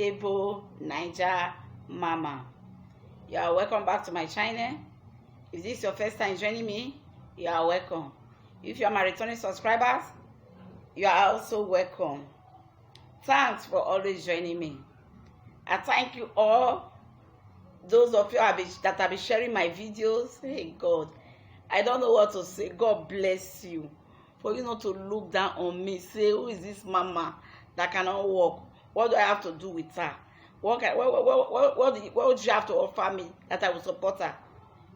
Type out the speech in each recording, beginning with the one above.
Ebo Naija Mama. You are welcome back to my channel. If this is your first time joining me, you are welcome. If you are my returning subscribers, you are also welcome. Thanks for always joining me. I thank you all. Those of you that have been sharing my videos. Hey God, I don't know what to say. God bless you. For you not to look down on me, say, who is this mama that cannot walk? What do I have to do with her? What would you have to offer me that I will support her?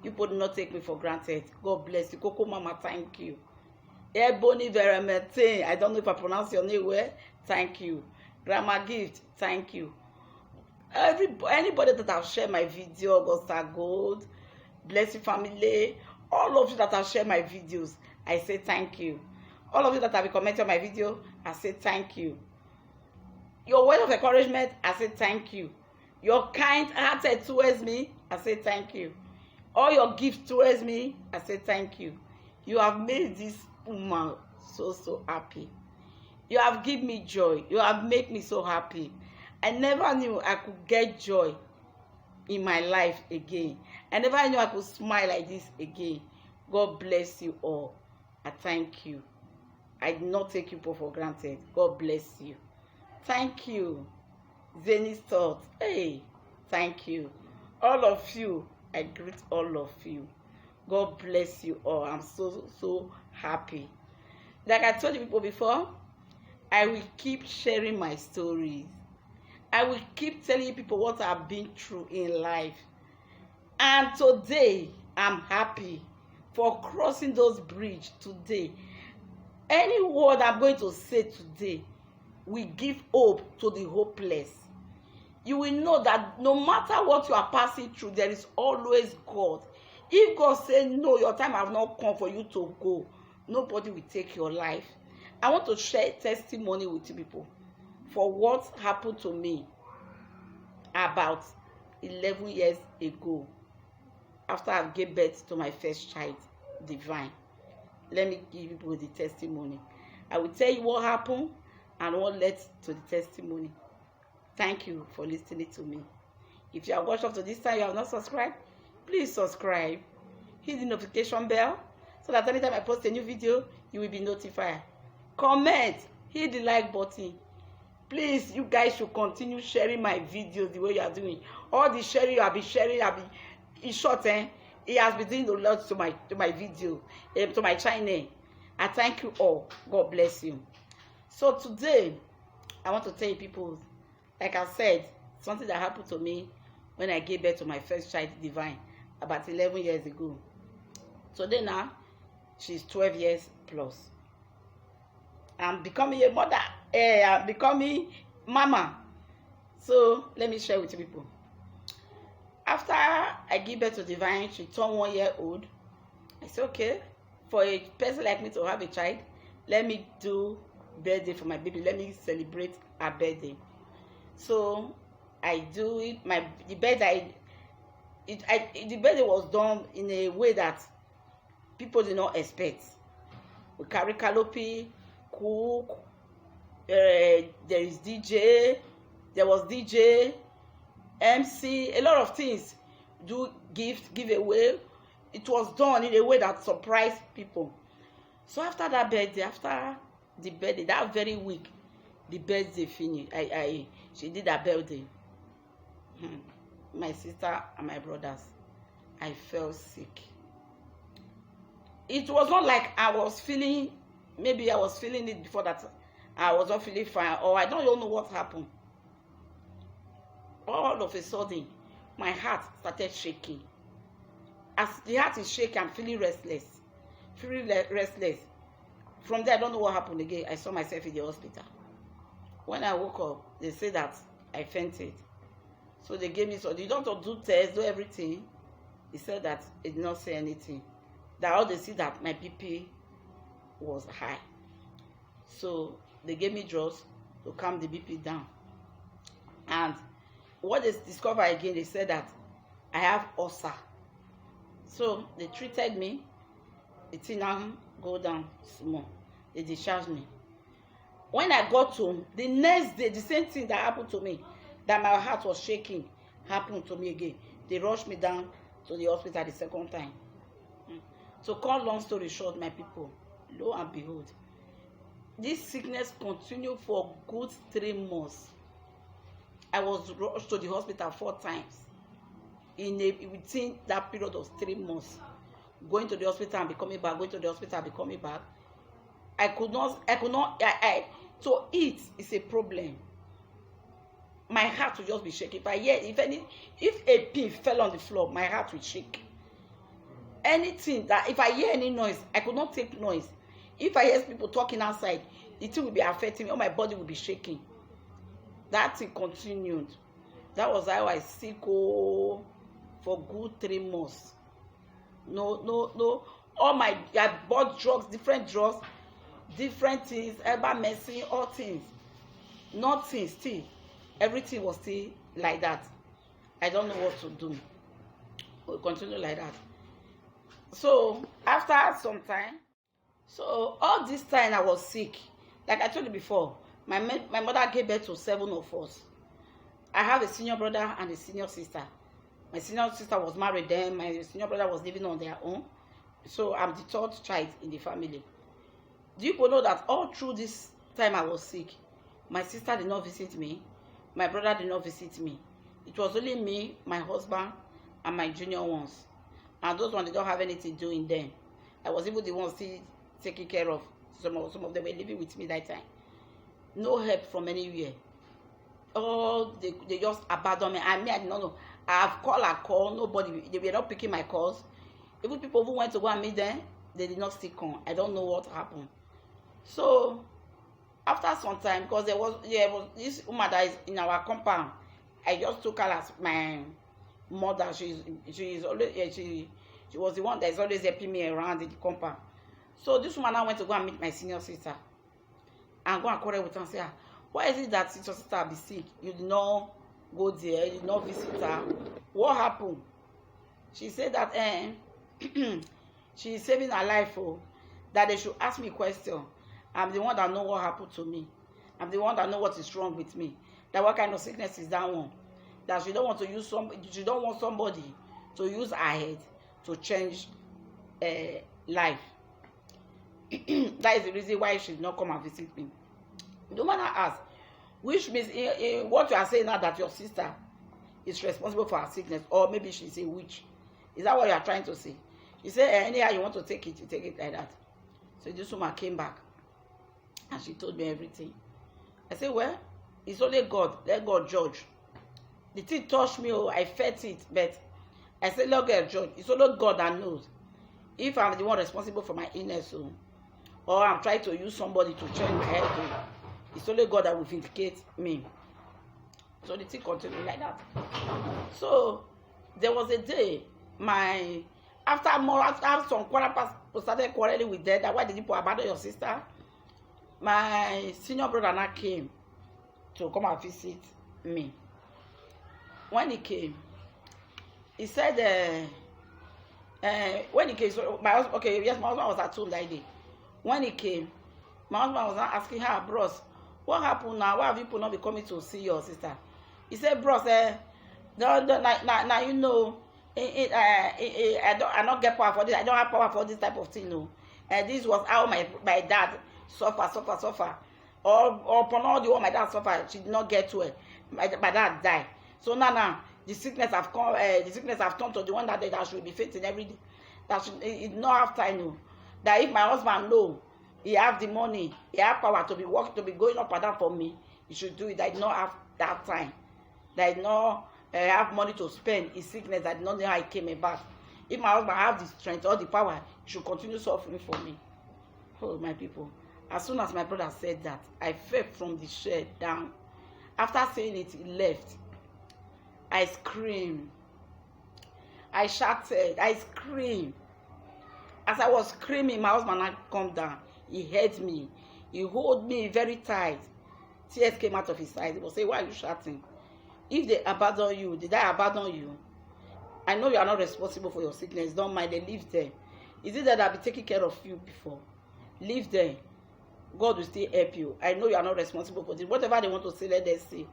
You would not take me for granted. God bless you. Coco Mama, thank you. Ebony Veremete, I don't know if I pronounce your name well. Thank you. Grandma Gift, thank you. Anybody that have shared my video, Augusta Gold, Blessing Family, all of you that have shared my videos, I say thank you. All of you that have commented on my video, I say thank you. Your word of encouragement, I say thank you. Your kind-hearted towards me, I say thank you. All your gifts towards me, I say thank you. You have made this woman so happy. You have given me joy. You have made me so happy. I never knew I could get joy in my life again. I never knew I could smile like this again. God bless you all. I thank you. I did not take you for granted. God bless you. Thank you. Zenith Thought. Hey, thank you. All of you, I greet all of you. God bless you all. I'm so happy. Like I told you people before, I will keep sharing my stories. I will keep telling people what I've been through in life. And today, I'm happy for crossing those bridges today. Any word I'm going to say today will give hope to the hopeless. You will know that no matter what you are passing through, there is always God. If God says, no, your time has not come for you to go, nobody will take your life. I want to share testimony with you people for what happened to me about 11 years ago after I gave birth to my first child, Divine. Let me give you the testimony. I will tell you what happened and what led to the testimony. Thank you for listening to me. If you have watched up to this time, you have not subscribed, please subscribe. Hit the notification bell so that anytime I post a new video, you will be notified. Comment, hit the like button. Please, you guys should continue sharing my videos the way you are doing. All the sharing you have been sharing, in short, it has been doing a lot to my video, to my channel. I thank you all. God bless you. So today, I want to tell you people, like I said, something that happened to me when I gave birth to my first child, Divine, about 11 years ago. Today now, she's 12 years plus. I'm becoming a mother. I'm becoming mama. So let me share with you people. After I give birth to Divine, she turned 1 year old. I said, okay, for a person like me to have a child, let me do birthday for my baby. Let me celebrate her birthday. So I do it. The birthday was done in a way that people did not expect. We carry canopy, cook. There is DJ. There was DJ, MC, a lot of things. Do gift, giveaway. It was done in a way that surprised people. So after that birthday, after the birthday, that very week, the birthday finished. She did her birthday. My sister and my brothers, I felt sick. It was not like I was feeling, maybe I was feeling it before that. I was not feeling fine, or I don't even know what happened. All of a sudden, my heart started shaking. As the heart is shaking, I'm feeling restless. From there, I don't know what happened again. I saw myself in the hospital. When I woke up, they said that I fainted. So they gave me, so the doctor do tests, do everything. He said that it did not say anything. That all they see that my BP was high. So they gave me drugs to calm the BP down. And what they discovered again, they said that I have ulcer. So they treated me. The thing now go down small. They discharged me. When I got home, the next day, the same thing that happened to me, that my heart was shaking happened to me again. They rushed me down to the hospital the second time. To cut long story short, my people, lo and behold, this sickness continued for good 3 months. I was rushed to the hospital 4 times within that period of 3 months. Going to the hospital and be coming back, going to the hospital and be coming back. I could not, to eat is a problem. My heart will just be shaking. If a pin fell on the floor, my heart will shake. Anything that, if I hear any noise, I could not take noise. If I hear people talking outside, the thing will be affecting me, or my body will be shaking. That thing continued. That was how I sick for good 3 months. No. I bought drugs, different things, herbal medicine, all things. Nothing still. Everything was still like that. I don't know what to do. We'll continue like that. So after some time, so all this time I was sick. Like I told you before, my mother gave birth to 7 of us. I have a senior brother and a senior sister. My senior sister was married then. My senior brother was living on their own. So I'm the 3rd child in the family. Do you know that all through this time I was sick, my sister did not visit me, my brother did not visit me. It was only me, my husband, and my junior ones. And those ones, they don't have anything doing then. I was even the one still taking care of. Some of them were living with me that time. No help from anywhere. Oh, they just abandoned me. I did not know. I have called, nobody. They were not picking my calls. Even people who went to go and meet them, they did not still come. I don't know what happened. So after some time, because there was this woman that is in our compound, I just took her as my mother. She was the one that is always helping me around in the compound. So this woman now went to go and meet my senior sister and go and quarrel with her and say, why is it that your sister be sick? You did not go there, you did not visit her. What happened? She said that she is saving her life, that they should ask me a question. I'm the one that know what happened to me. I'm the one that know what is wrong with me. That what kind of sickness is that one? That she don't want somebody to use her head to change life. That is the reason why she did not come and visit me. The woman asked, which means what you are saying now, that your sister is responsible for her sickness, or maybe she's a witch. Is that what you are trying to say? She said, anyhow you want to take it, you take it like that. So this woman came back and she told me everything. I said, well, it's only God. Let God judge. The thing touched me, I felt it, but I said, let God judge. It's only God that knows. If I'm the one responsible for my illness, or I'm trying to use somebody to change my head, it's only God that will vindicate me. So the thing continued like that. So there was a day, after some quarrel started quarreling with them, that why did you abandon your sister? My senior brother now came to come and visit me. When he came, he said, when he came, so my husband was at home that day. When he came, my husband was not asking her, bros, what happened now? Why have you people not been coming to see your sister? He said, bros, now you know, I don't get power for this. I don't have power for this type of thing, no. And this was how my dad suffer. Or upon all the one my dad suffered, she did not get to it. My dad died. So now the sickness have come. The sickness have turned to the one that should be facing every day. That it not have time, no. That if my husband know he have the money, he have power to be working, to be going up and down for me, he should do it. I did not have that time. That I did not have money to spend. His sickness, I did not know how it came about. If my husband have the strength or the power, he should continue suffering for me. Oh, my people. As soon as my brother said that, I fell from the shed down. After saying it, he left. I screamed. I shouted. I screamed. As I was screaming, my husband had come down. He held me. He held me very tight. Tears came out of his eyes. He was saying, why are you shouting? If they abandon you, did I abandon you? I know you are not responsible for your sickness. Don't mind them. Leave them. Is it that I'll be taking care of you before? Leave them. God will still help you. I know you are not responsible for this. Whatever they want to say, let them say.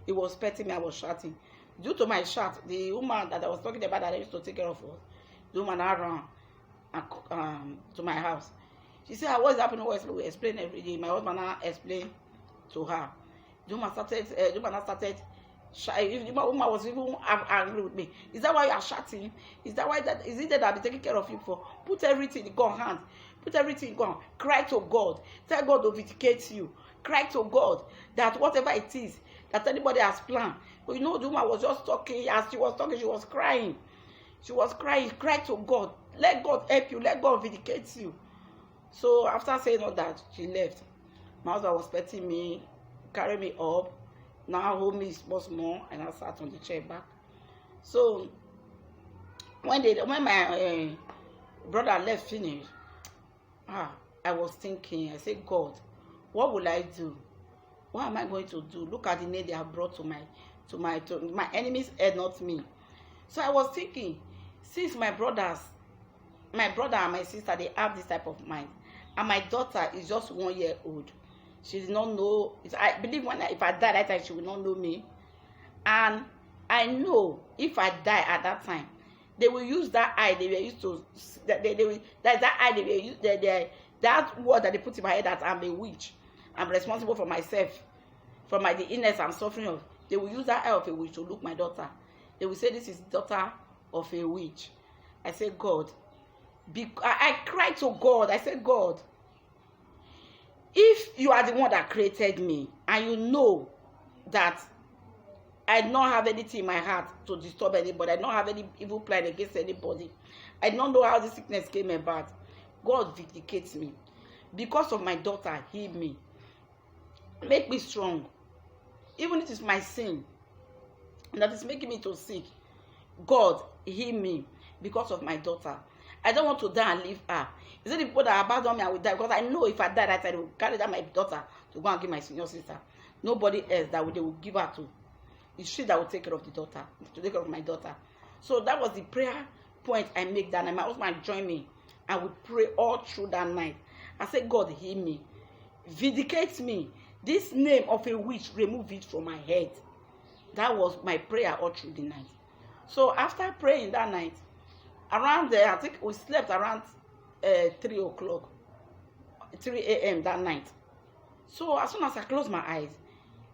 He was petting me, I was shouting. Due to my shout, the woman that I was talking about that I used to take care of us, the woman I ran to my house. She said, what is happening? We explain every day. My husband now explained to her. The woman started, the woman was even angry with me. Is that why you are shouting? Is that why that is it that I'll be taking care of you for? Put everything in God's hand. Put everything in God. Cry to God. Tell God to vindicate you. Cry to God that whatever it is that anybody has planned. But you know, the woman was just talking. As she was talking, she was crying. She was crying. Cry to God. Let God help you. Let God vindicate you. So after saying all that, she left. My husband was petting me, carry me up. Now hold me small, and I sat on the chair back. So when my brother left finished, I was thinking. I said, God, what will I do? What am I going to do? Look at the name they have brought to my enemies' head, not me. So I was thinking, since my brother and my sister, they have this type of mind, and my daughter is just 1 year old. She did not know. I believe if I die that time, she will not know me. And I know if I die at that time, they will use that eye they were used to. That eye they were used. That word that they put in my head that I'm a witch. I'm responsible for myself, for the illness I'm suffering of. They will use that eye of a witch to look my daughter. They will say this is the daughter of a witch. I said, God. I cried to God. I said, God, if you are the one that created me and you know that I don't have anything in my heart to disturb anybody, I don't have any evil plan against anybody, I don't know how this sickness came about, God vindicates me. Because of my daughter, heal me. Make me strong. Even if it is my sin that is making me to sick, God, heal me because of my daughter. I don't want to die and leave her. Is it the people that abandon me, I will die? Because I know if I die that time, they will carry down my daughter to go and give my senior sister. Nobody else they will give her to. It's she that will take care of the daughter, to take care of my daughter. So that was the prayer point I made that night. My husband joined me and we pray all through that night. I said, God, heal me. Vindicate me. This name of a witch, remove it from my head. That was my prayer all through the night. So after praying that night, around there, I think we slept around 3 a.m. that night. So as soon as I closed my eyes,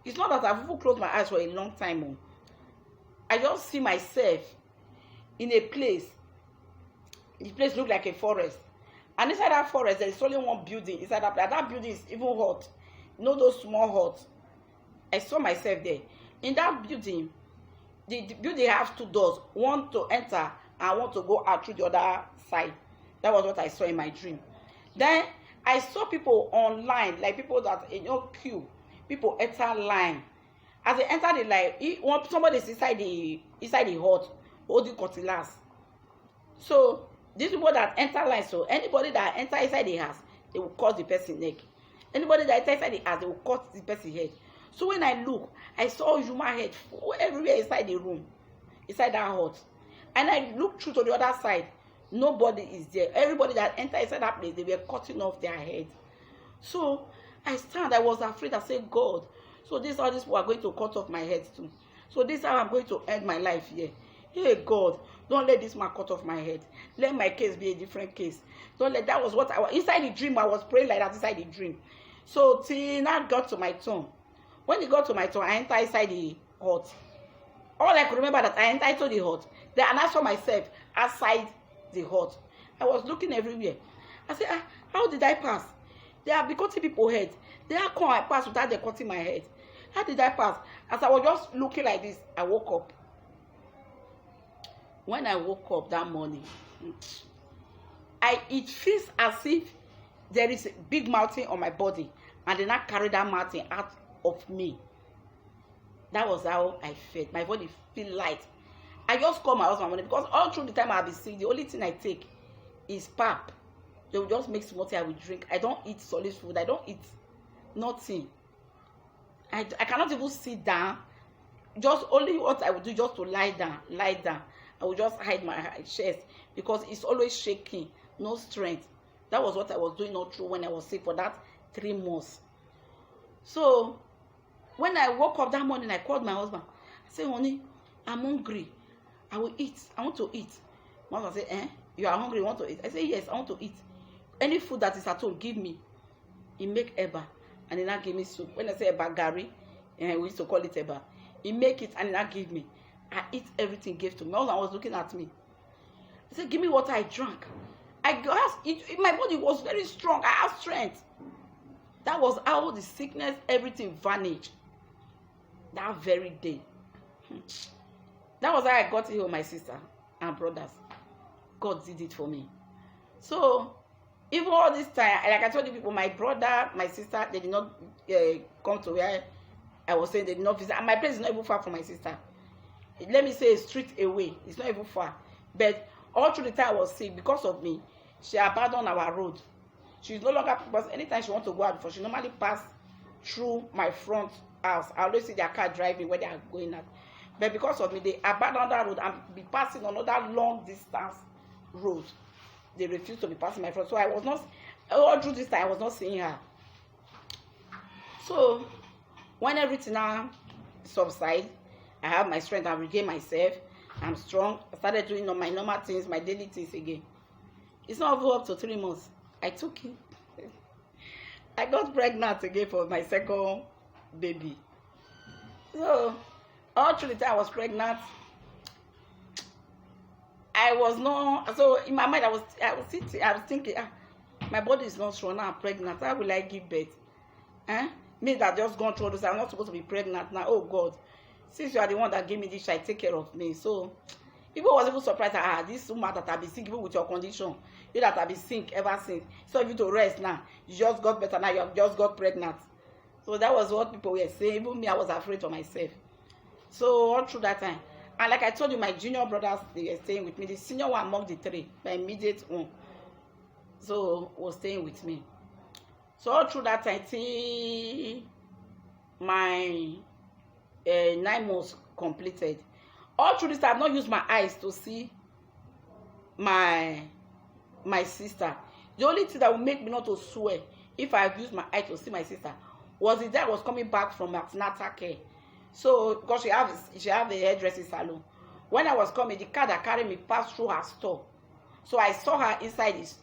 it's not that I've even closed my eyes for a long time. I just see myself in a place. The place looked like a forest. And inside that forest, there is only one building. Inside that building is even hot. You know those small huts? I saw myself there. In that building, the building has 2 doors. One to enter and one to go out through the other side. That was what I saw in my dream. Then I saw people online, like people that queue. People enter line. As they enter the line, somebody is inside the hut holding cutlass. So these people that enter line, so anybody that enter inside the house, they will cut the person's neck. Anybody that enter inside the house, they will cut the person's head. So when I look, I saw human head everywhere inside the room, inside that hut. And I looked through to the other side. Nobody is there. Everybody that entered inside that place, they were cutting off their head. So I was afraid. I said, God, so this all these people are going to cut off my head too. So this is how I'm going to end my life here. Hey God, don't let this man cut off my head. Let my case be a different case. Don't let, that was what I was, inside the dream, I was praying like that inside the dream. So till now got to my turn. When it got to my turn, I entered inside the hut. All I could remember that I entered into the hut. Then I saw myself outside the hut. I was looking everywhere. I said, how did I pass? They have been cutting people's head. They have come and pass without them cutting my head. How did I pass? As I was just looking like this, I woke up. When I woke up that morning, it feels as if there is a big mountain on my body, and then I carry that mountain out of me. That was how I felt. My body feel light. I just call my husband because all through the time I'll be sick, the only thing I take is pap. They will just make small tea, I will drink. I don't eat solid food. I don't eat nothing. I cannot even sit down. Just only what I would do just to lie down. I will just hide my chest because it's always shaking, no strength. That was what I was doing all through when I was sick for that 3 months. So When I woke up that morning, I called my husband. I said, honey, I'm hungry. I will eat. I want to eat. My husband said, you are hungry, you want to eat? I said, yes, I want to eat. Any food that is at home, give me. He make eba, and he now give me soup. When I say eba gari, we used to call it eba. He make it, and he now give me. I eat everything he gave to me. My husband was looking at me. He said, give me water. I drank. My body was very strong. I have strength. That was how the sickness, everything vanished. That very day. That was how I got healed, my sister and brothers. God did it for me. So, even all this time, like I told you people, my brother, my sister, they did not come to where I was saying they did not visit. And my place is not even far from my sister. Let me say a street away. It's not even far. But all through the time I was sick, because of me, she abandoned our road. She's no longer, because anytime she wants to go out before, she normally pass through my front house. I always see their car driving where they are going at. But because of me, they abandoned that road and be passing another long distance road. They refused to be passing my front. So I was not, all through this time, I was not seeing her. So when everything now subsides, I have my strength, I regain myself, I'm strong. I started doing my normal things, my daily things again. It's not over up to 3 months. I took it. I got pregnant again for my second baby. So all through the time I was pregnant, I was not, so in my mind I was thinking, my body is not strong now, I'm pregnant. How will I give birth? Me that just gone through this, I'm not supposed to be pregnant now. Oh God, since you are the one that gave me this, I take care of me. So people was even surprised that this woman that have been sick, even with your condition, you that have been sick ever since, so you to rest now, you just got better now, you have just got pregnant. So that was what people were saying. Even me, I was afraid for myself. So all through that time, and like I told you, my junior brothers, they were staying with me. The senior one among the three, my immediate one, so was staying with me. So all through that time, till my 9 months completed, all through this time, I've not used my eyes to see my sister. The only thing that would make me not to swear if I used my eye to see my sister was the day I was coming back from antenatal care. So because she have a hairdressing salon. When I was coming, the car that carried me passed through her store. So I saw her inside this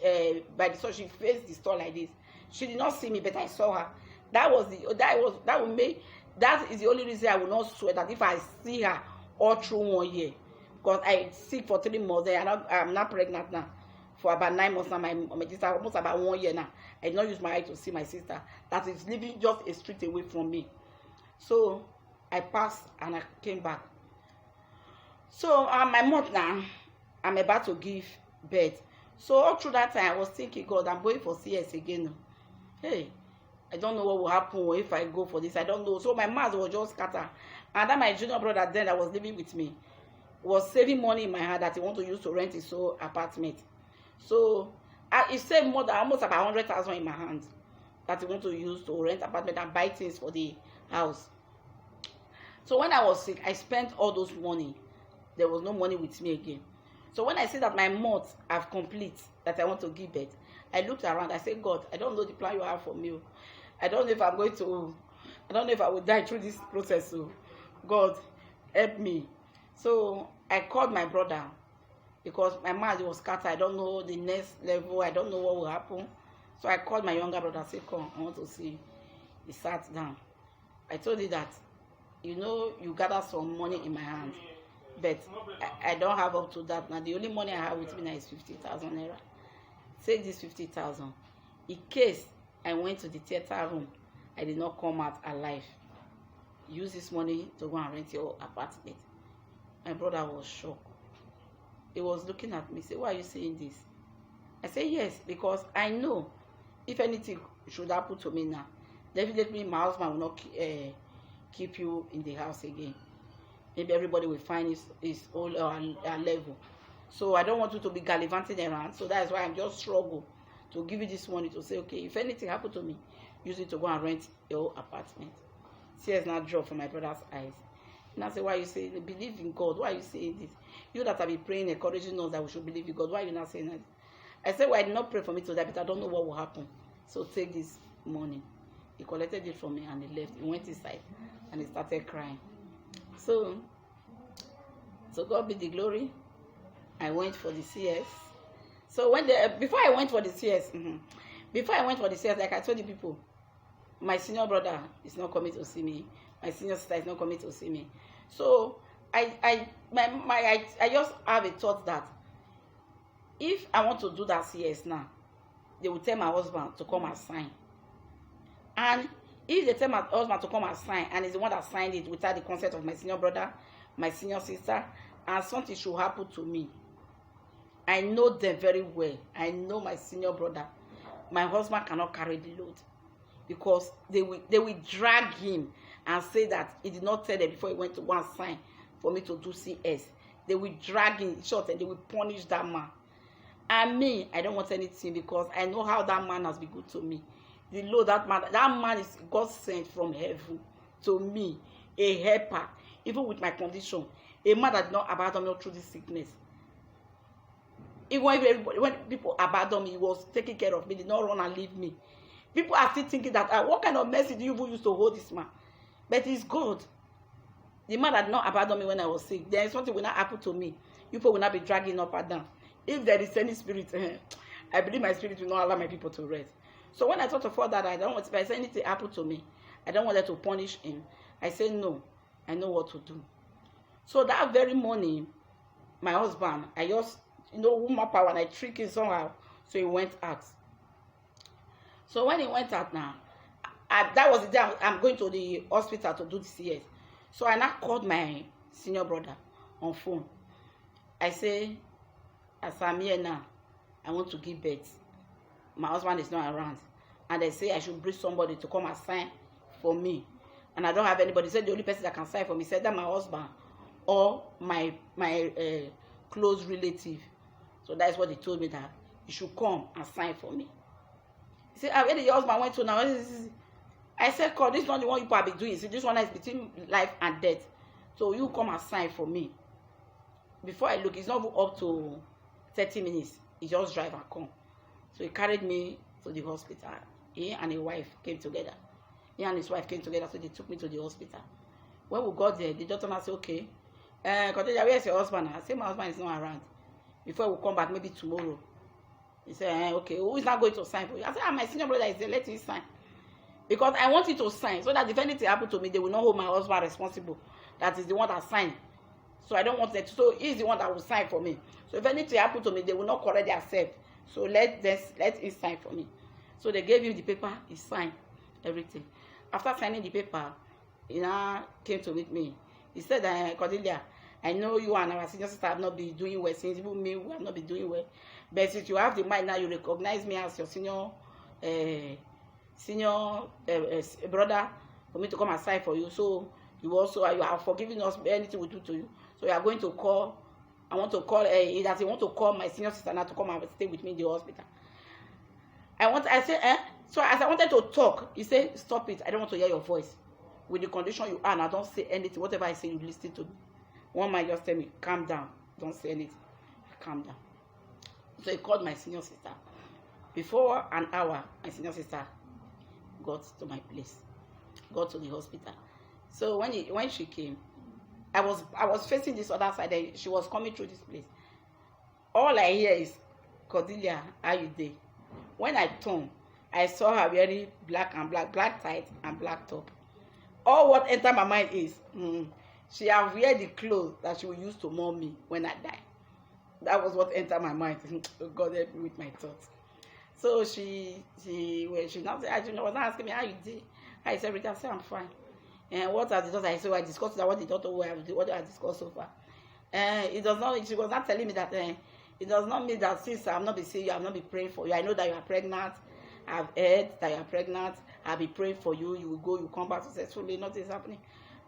by the store. She faced the store like this. She did not see me, but I saw her. That is the only reason I will not swear that if I see her all through 1 year. Because I sick for 3 months, I'm not pregnant now. For about 9 months now, my sister, almost about 1 year now. I did not use my eye to see my sister. That is living just a street away from me. So I passed and I came back. So my month now, I'm about to give birth. So all through that time, I was thinking, God, I'm going for CS again. Hey, I don't know what will happen if I go for this. I don't know. So my mouth was just scattered. And then my junior brother then that was living with me was saving money in my hand that he want to use to rent his own apartment. So he saved more than almost about 100,000 in my hand that he want to use to rent apartment and buy things for the house. So when I was sick, I spent all those money. There was no money with me again. So when I see that my months have complete, that I want to give birth, I looked around. I said, God, I don't know the plan you have for me. I don't know if I will die through this process. So God, help me. So I called my brother because my mind was scattered. I don't know the next level. I don't know what will happen. So I called my younger brother. I said, come, I want to see you. He sat down. I told him that, you gather some money in my hand, but I don't have up to that. Now the only money I have with me now is 50,000 naira. Take this 50,000. In case I went to the theater room, I did not come out alive. Use this money to go and rent your apartment. My brother was shocked. He was looking at me, said, why are you saying this? I said, yes, because I know if anything should happen to me now, definitely my husband will not keep you in the house again. Maybe everybody will find his own level. So I don't want you to be gallivanting around. So that's why I'm just struggle to give you this money to say, okay, if anything happen to me, use it to go and rent your apartment. Tears now drop from my brother's eyes. And I say, why are you saying, believe in God? Why are you saying this? You that have been praying, encouraging us that we should believe in God. Why are you not saying that? I said, well, I did not pray for me to die, but I don't know what will happen. So take this money. He collected it from me and he left. He went inside and he started crying. So God be the glory. I went for the CS. So before I went for the CS, like I told you people, my senior brother is not coming to see me. My senior sister is not coming to see me. So I just have a thought that if I want to do that CS now, they will tell my husband to come and sign. And if they tell my husband to come and sign, and he's the one that signed it without the consent of my senior brother, my senior sister, and something should happen to me, I know them very well. I know my senior brother. My husband cannot carry the load because they will drag him and say that he did not tell them before he went to go and sign for me to do CS. They will drag him short and they will punish that man. And me, I don't want anything because I know how that man has been good to me. The Lord, that man is God sent from heaven to me, a helper, even with my condition. A man that did not abandon me through this sickness. Even when people abandoned me, he was taking care of me, did not run and leave me. People are still thinking that, what kind of mercy do you even use to hold this man? But it's God. The man that did not abandon me when I was sick. There is something will not happen to me. People will not be dragging up and down. If there is any spirit, I believe my spirit will not allow my people to rest. So when I thought of all that, I don't want, if I say anything happen to me, I don't want them to punish him. I say no, I know what to do. So that very morning, my husband, I just, woman power, and I tricked him somehow. So he went out. So when he went out now, that was the day I'm going to the hospital to do the CS. So I now called my senior brother on phone. I say, as I'm here now, I want to give birth. My husband is not around. And they say I should bring somebody to come and sign for me. And I don't have anybody. He said the only person that can sign for me said that my husband or my close relative. So that's what they told me, that you should come and sign for me. He said, where did your husband went to now? I said, God, this is not the one you probably doing. See, this one is between life and death. So you come and sign for me. Before I look, it's not up to 30 minutes. He just drive and come. So he carried me to the hospital. He and his wife came together. He and his wife came together, so they took me to the hospital. When we got there, the doctor said, okay, Cordelia, where's your husband? I said, my husband is not around. Before we come back, maybe tomorrow. He said, okay, who is not going to sign for you? I said, my senior brother is there, let him sign. Because I want you to sign, so that if anything happens to me, they will not hold my husband responsible. That is the one that signed. So I don't want that. So he's the one that will sign for me. So if anything happens to me, they will not correct themselves. So let him sign for me. So they gave him the paper, he signed everything. After signing the paper, he now came to meet me. He said, Cordelia, I know you and our senior sister have not been doing well, since even me, we have not been doing well. But since you have the mind now, you recognize me as your senior brother for me to come and sign for you. So you are forgiving us anything we do to you. So you are going to call. I want to call. He want to call my senior sister now to come and stay with me in the hospital. I said, So as I wanted to talk, he said, stop it. I don't want to hear your voice. With the condition you are, and I don't say anything. Whatever I say, you listen to me. One man just tell me, calm down. Don't say anything. Calm down. So he called my senior sister. Before an hour, my senior sister got to my place, got to the hospital. So when she came, I was facing this other side, and she was coming through this place. All I hear is, Cordelia, how you dey? When I turned, I saw her wearing black tight and black top. All what entered my mind is, she have wear the clothes that she will use to mourn me when I die. That was what entered my mind. God help me with my thoughts. So she was not asking me how you did. I said everything. I said I'm fine. And what are the doctors? I said I discussed that what the doctor what I discussed so far. It does not. She was not telling me that. It does not mean that since I'm not be seeing you, I'm not be praying for you. I know that you are pregnant. I've heard that you are pregnant. I'll be praying for you. You will go. You come back successfully. Nothing is happening.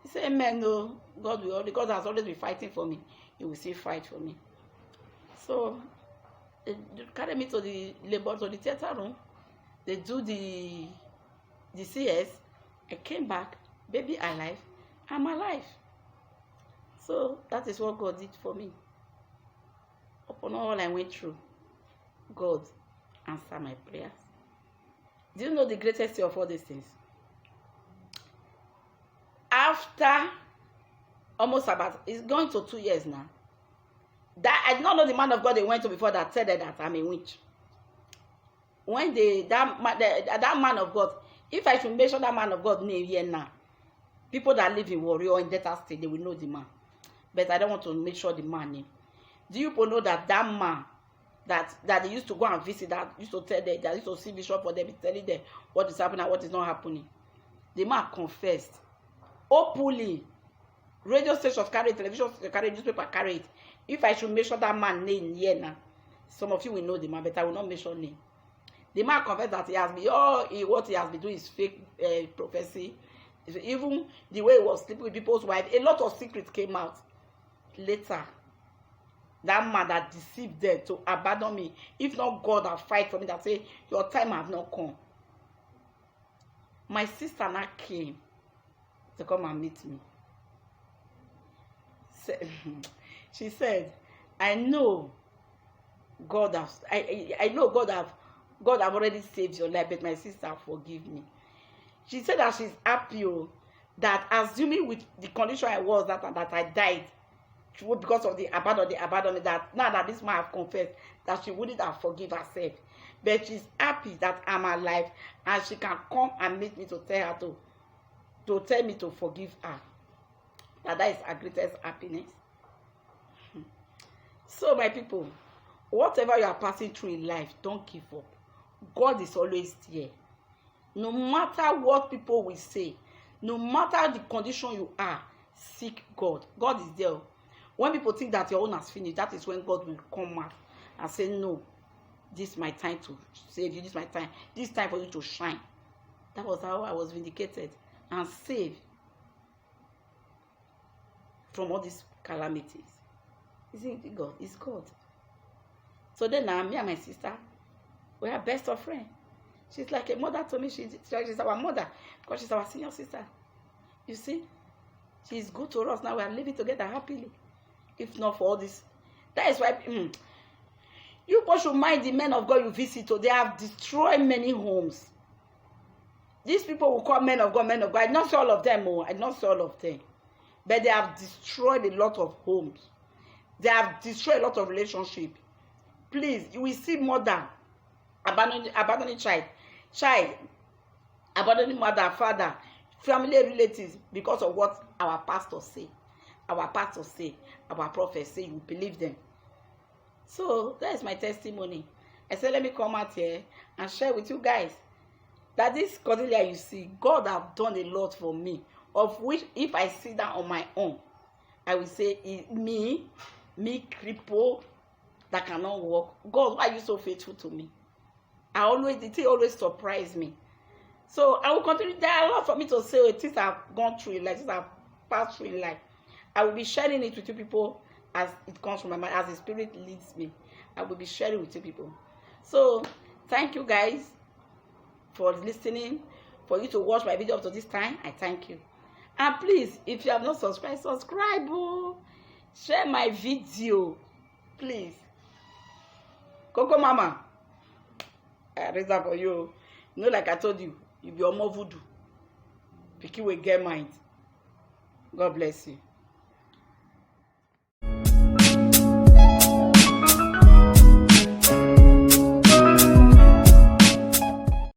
He said, "Amen. No, God has always been fighting for me. He will still fight for me." So they carry me to the theater room. They do the CS. I came back, baby alive. I'm alive. So that is what God did for me. Upon all I went through, God answered my prayers. Do you know the greatest thing of all these things? after almost about, it's going to 2 years now. That I did not know the man of God they went to before that said that I'm a witch. When that man of God, if I should mention that man of God name here now, people that live in Warri or in Delta State, they will know the man. But I don't want to make sure the man name. Do you people know that man that they used to go and visit, that used to tell them, that used to see vision for them, telling them what is happening and what is not happening? The man confessed openly. Radio stations carry it, television carry it, newspaper carry it. If I should mention that man name here now, some of you will know the man, but I will not mention name. The man confessed that he has been, what he has been doing is fake prophecy. Even the way he was sleeping with people's wives, a lot of secrets came out. Later, that man that deceived them to abandon me, if not God that fight for me, that say, your time has not come. My sister now came to come and meet me. She said, I know God has, I know God have already saved your life, but my sister, forgive me. She said that she's happy that, assuming with the condition I was, that I died because of the abandonment, that now that this man have confessed, that she wouldn't have forgiven herself. But she's happy that I'm alive, and she can come and meet me to tell her to tell me to forgive her. That is her greatest happiness. So my people, whatever you are passing through in life, don't give up. God is always there. No matter what people will say, no matter the condition you are, seek God. God is there. When people think that your own has finished, that is when God will come out and say, no, this is my time to save you. This is my time. This is time for you to shine. That was how I was vindicated and saved from all these calamities. Isn't it God? It's God. So then now, me and my sister, we are best of friends. She's like a mother to me. She's our mother because she's our senior sister. You see, she's good to us. Now we are living together happily. If not for all this, that is why you both should mind the men of God you visit. They have destroyed many homes. These people will call men of God, men of God. I not say all of them, I not say all of them, but they have destroyed a lot of homes. They have destroyed a lot of relationships. Please, you will see mother abandoning child, abandoning mother, father, family, relatives because of what our pastors say. Our pastors say, our prophets say, you believe them. So that is my testimony. I said, let me come out here and share with you guys that this Cordelia you see, God have done a lot for me, of which if I sit down on my own, I will say, me cripple that cannot walk. God, why are you so faithful to me? The thing always surprise me. So I will continue. There are a lot for me to say. Things I've gone through in life, things I've passed through in life. I will be sharing it with you people as it comes from my mind, as the Spirit leads me. I will be sharing with you people. So thank you guys for listening, for you to watch my video up to this time. I thank you. And please, if you have not subscribed, subscribe. Share my video, please. Coco Mama, I raise that for you. You know, like I told you, you be omo voodoo. Pikin will get mind. God bless you.